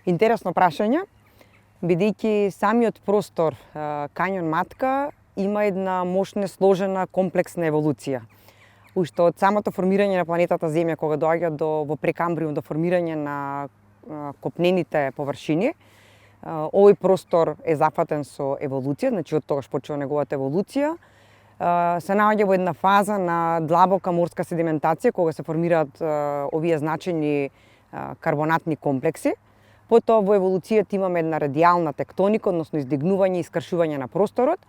Интересно прашање, бидејќи самиот простор Кањон Матка има една мощна, сложена, комплексна еволуција. Уште од самото формирање на планетата Земја, кога доаѓа во прекамбриум, до формирање на копнените површини, овој простор е зафатен со еволуција, значи од тогаш почува неговата еволуција. Се наоѓа во една фаза на длабока морска седиментација, кога се формираат овие значајни карбонатни комплекси. Потоа во еволуцијата имаме една радијална тектоника, односно издигнување и искршување на просторот,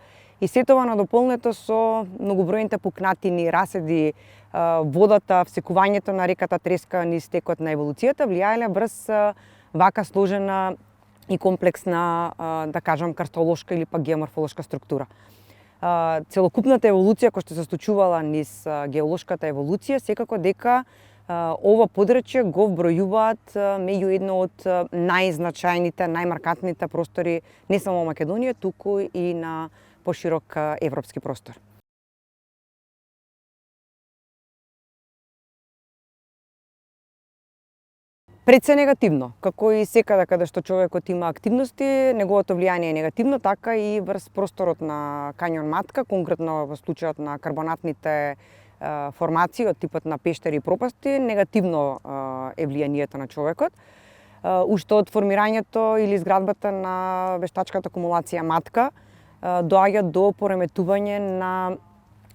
и сето тоа надополнето со многобројните пукнатини, раседи, водата, всекувањето на реката Треска низ текот на еволуцијата влијаеле врз вака сложена и комплексна, да кажам, карстолошка или пак геоморфолошка структура. Целокупната еволуција која што се случувала низ геолошката еволуција, секако дека ова подрачје го вбројуваат меѓу едно од најзначајните, најмаркантните простори не само во Македонија, туку и на поширок европски простор. Пред се негативно, како и секаде каде што човекот има активности, неговото влијание е негативно, така и врз просторот на Кањон Матка, конкретно во случајот на карбонатните формации од типот на пештери и пропасти, негативно е влијанието на човекот. Уште од формирањето или изградбата на вештачката акумулација Матка доаѓа до пореметување на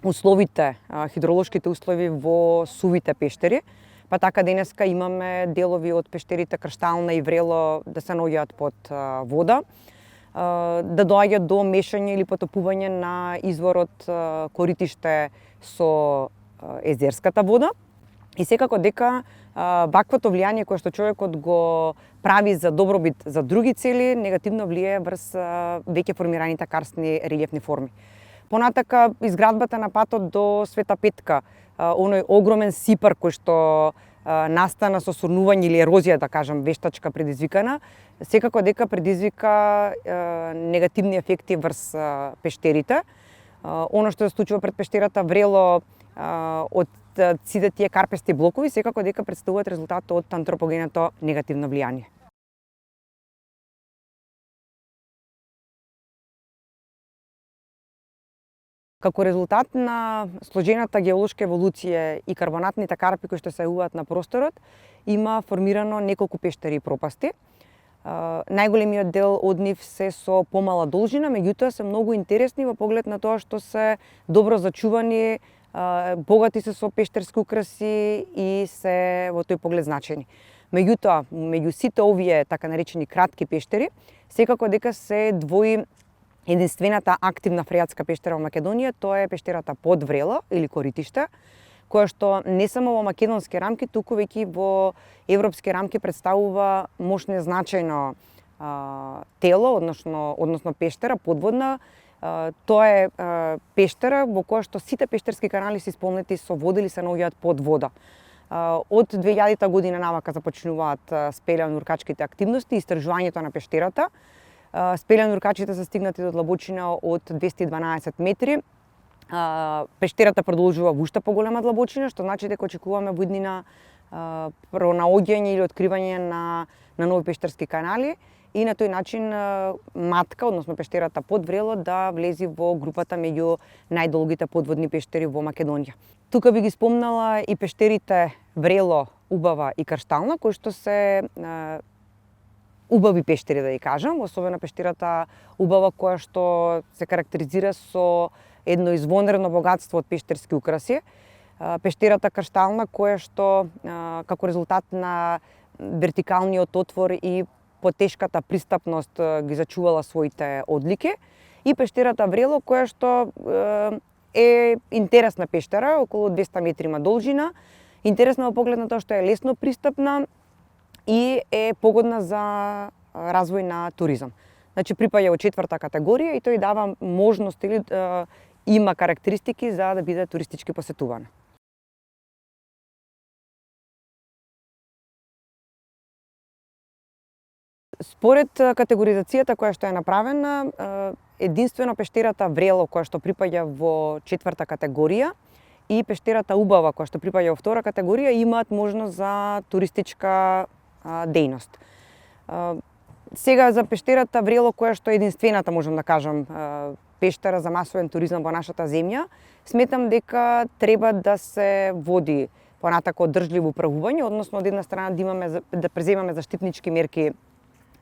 условите, хидролошките услови во сувите пештери, па така денеска имаме делови од пештерите Крштална и Врело да се наоѓаат под вода, да доаѓа до мешање или потопување на изворот коритиште со езерската вода, и секако дека ваквото влијание кое што човекот го прави за добробит за други цели негативно влијае врз веќе формираните карстни релјефни форми. Понатака изградбата на патот до Света Петка, оној огромен сипар кој што настана со сурнување или ерозија, да кажам, вештачка предизвикана, секако дека предизвика негативни ефекти врз пештерите. Оно што се случува пред пештерата Врело од сите тие карпести блокови, секако дека представуваат резултат од антропогеното негативно влијание. Како резултат на сложената геолошка еволуција и карбонатните карпи кои што се јавуваат на просторот, има формирано неколку пештери и пропасти. Најголемиот дел од нив се со помала должина, меѓутоа се многу интересни во поглед на тоа што се добро зачувани, богати се со пештерски украси и се во тој поглед значајни. Меѓутоа, меѓу сите овие така наречени кратки пештери, секако дека се двои единствената активна фреатска пештера во Македонија, тоа е пештерата Под Врело или Коритиште, која што не само во македонски рамки, туку веќе во европски рамки представува мощно значајно тело, односно пештера подводна. Тоа е пештера во која што сите пештерски канали се исполнети со вода или се наоѓаат под вода. Од 2000 година навака започнуваат спелеонуркачките активности и истражувањето на пештерата. Спелеонуркачите се стигнати до длабочина од 212 метри. Пештерата продолжува во уште поголема длабочина, што значи дека очекуваме во иднина пронаоѓање или откривање на нови пештерски канали и на тој начин Матка, односно пештерата Под Врело, да влези во групата меѓу најдолгите подводни пештери во Македонија. Тука би ги спомнала и пештерите Врело, Убава и Крштална, кои што се убави пештери, да ја кажам, особено пештерата Убава, која што се карактеризира со едно извонредно богатство од пештерски украси. Пештерата Крштална, која што како резултат на вертикалниот отвор и потешката пристапност ги зачувала своите одлики. И пештерата Врело, која што е интересна пештера, околу 200 метри има должина, интересна во поглед на тоа што е лесно пристапна и е погодна за развој на туризам. Значи припаѓа во 4-та категорија и тој дава можност или има карактеристики за да биде туристички посетувана. Според категоризацијата која што е направена, единствено пештерата Врело која што припаѓа во 4-та категорија и пештерата Убава која што припаѓа во 2-та категорија имаат можност за туристичка дејност. Сега за пештерата Врело, која што е единствената, можам да кажам, пештера за масовен туризам во нашата земја, сметам дека треба да се води понатако одржливо управување, односно од една страна да преземаме заштитнички мерки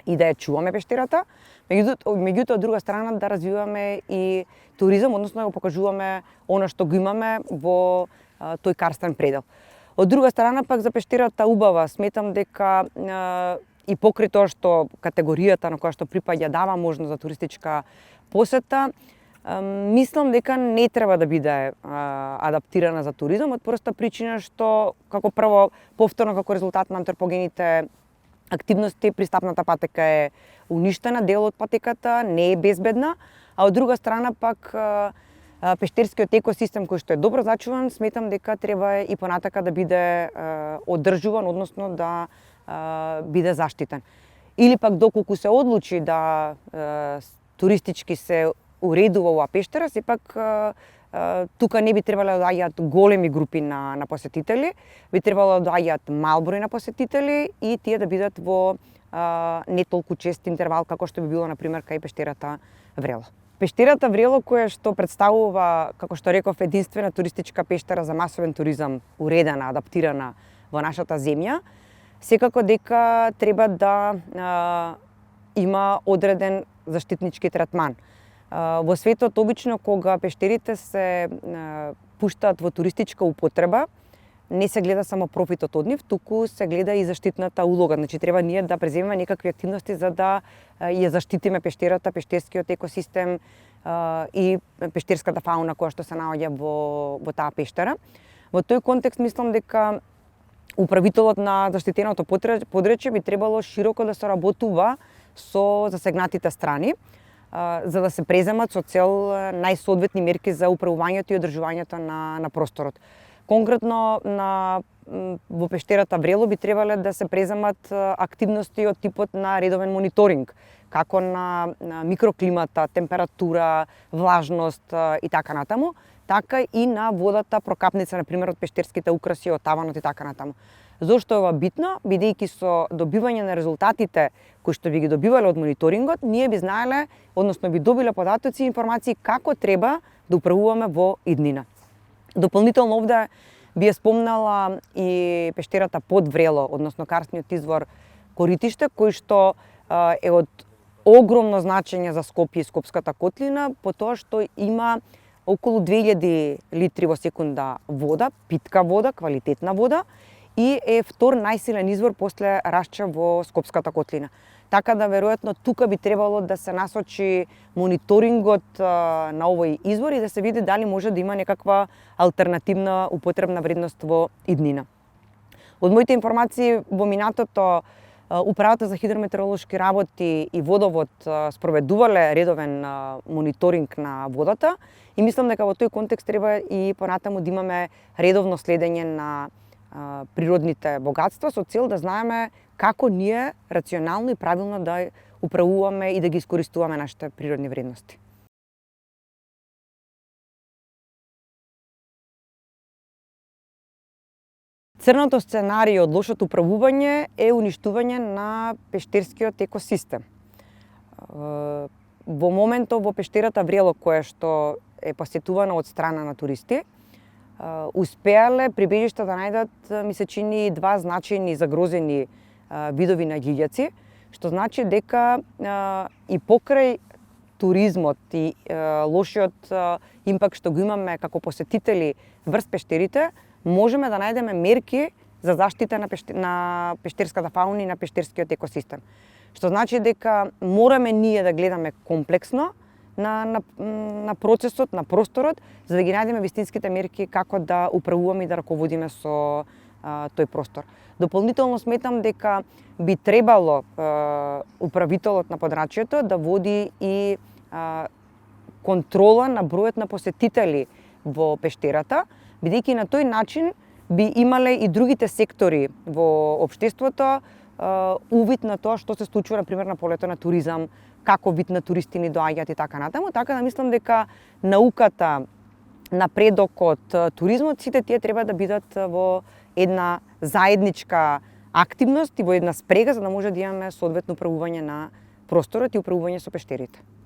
и да ја чуваме пештерата, меѓутоа од друга страна да развиваме и туризам, односно да го покажуваме она што го имаме во тој карстен предел. Од друга страна пак за пештерата убава, сметам дека и покрај тоа што категоријата на која што припаѓа дава можност за туристичка посета, мислам дека не треба да биде адаптирана за туризам од проста причина што како прво повторно како резултат на антропогените активности пристапната патека е уништена, дел од патеката не е безбедна, а од друга страна пак пештерскиот екосистем кој што е добро зачуван, сметам дека треба и понатака да биде одржуван, односно да биде заштитен. Или пак доколку се одлучи да туристички се уредува оваа пештера, сепак тука не би требало да доаѓаат големи групи на посетители, би требало да доаѓаат мал број на посетители и тие да бидат во не толку чест интервал како што би било на пример кај пештерата Врело. Пештерата Врело која што представува, како што реков, единствена туристичка пештера за масовен туризам, уредена, адаптирана во нашата земја, секако дека треба да има одреден заштитнички третман. Во светот обично кога пештерите се пуштаат во туристичка употреба, не се гледа само профитот од нив, туку се гледа и заштитната улога. Значи треба ние да преземеме некакви активности за да ја заштитиме пештерата, пештерскиот екосистем и пештерската фауна која што се наоѓа во таа пештера. Во тој контекст мислам дека управителот на заштитеното подречје би требало широко да се работува со засегнатите страни, за да се преземат со цел најсоодветни мерки за управувањето и одржувањето на просторот. Конкретно во пештерата Врело би требале да се преземат активности од типот на редовен мониторинг, како на микроклимата, температура, влажност и така натаму, така и на водата прокапница, например, од пештерските украси, од таванот и така натаму. Зошто е ова битно? Бидејќи со добивање на резултатите кои што би ги добивале од мониторингот, ние би знаеле, односно би добиле податоци и информации како треба да управуваме во иднина. Дополнително овде би ја спомнала и пештерата под Врело, односно карстниот извор Коритиште, кој што е од огромно значење за Скопје и Скопската котлина, по тоа што има околу 2000 литри во секунда вода, питка вода, квалитетна вода, и е втор најсилен извор после Рашча во Скопската котлина. Така да веројатно тука би требало да се насочи мониторингот на овој извор и да се види дали може да има некаква алтернативна употребна вредност во иднина. Од моите информации во минатото Управата за хидрометеоролошки работи и водовод спроведувале редовен мониторинг на водата и мислам дека во тој контекст треба и понатаму да имаме редовно следење на природните богатства со цел да знаеме како ние рационално и правилно да управуваме и да ги искористуваме нашите природни вредности. Црното сценарио од лошото управување е уништување на пештерскиот екосистем. Во моментов во пештерата Врело, која што е посетувана од страна на туристи, успеале прибежишта да најдат, ми се чини, два значајни загрозени видови на ѓиѓаци, што значи дека и покрај туризмот и лошиот импакт што го имаме како посетители врз пештерите, можеме да најдеме мерки за заштита на пештерската фауна и на пештерскиот екосистем. Што значи дека мораме ние да гледаме комплексно на процесот, на просторот, за да ги најдеме вистинските мерки како да управуваме и да раководиме со тој простор. Дополнително сметам дека би требало управителот на подрачјето да води и контрола на бројот на посетители во пештерата, бидејќи на тој начин би имале и другите сектори во општеството увид на тоа што се случува, например, на полето на туризам, како вид на туристи ни доаѓаат и така натаму. Така да мислам дека науката, напредокот, туризмот, сите тие треба да бидат во една заедничка активност и во една спрега за да може да имаме соодветно управување на просторот и управување со пештерите.